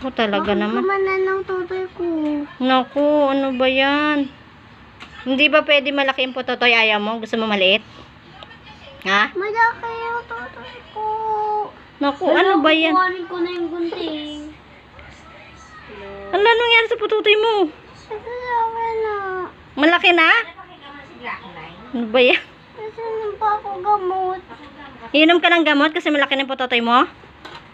Naku, talaga naman. Gumanan ng tutoy ko. Naku, ano ba yan? Hindi ba pwede malaki yung pototoy? Ayaw mo? Gusto mo maliit? Ha? Malaki yung tutoy ko. Naku, ano ba yan? Kukuhanin ko na yung gunting. Ano nangyari sa pototoy mo? Kasi akin na. Malaki na? Ano ba yan? Kasi nang pa ako gamot. Inom ka ng gamot kasi malaki na yung pototoy mo?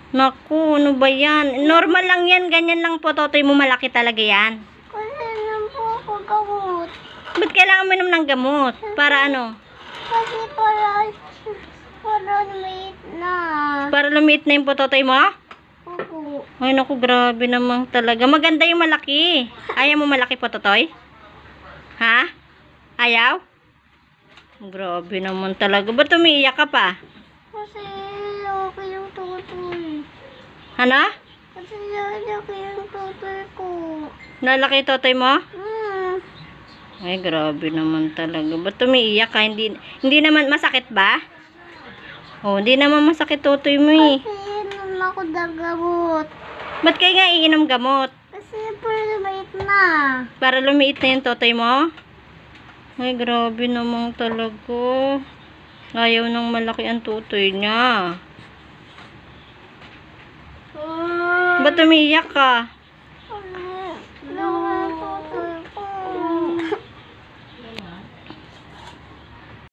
Naku, ano ba yan? Normal lang yan. Ganyan lang pototoy mo. Malaki talaga yan. Kasi nang pa ako gamot. Ba't kailangan mo inom ng gamot? Para ano? Kasi para maliit na. Para lumiit na yung pototoy mo? Opo. Ay, naku, grabe naman talaga. Maganda yung malaki. Ayaw mo malaki pototoy? Ha? Ayaw? Grabe naman talaga. Ba't umiiyak ka pa? Kasi laki yung tutoy. Ano? Kasi laki yung tutoy ko. Nalaki yung totoy mo? Hmm. Ay, grabe naman talaga. Ba't umiiyak ka? Hindi naman masakit ba? Oh, hindi naman masakit totoy mo eh. Kasi inom ako ng gamot. Ba't kayo nga iinom gamot? Kasi para maliit na. Para lumiit na yung totoy mo? Ay, grabe naman talaga. Ayaw nang malaki ang totoy niya. Ba't umiiyak ka?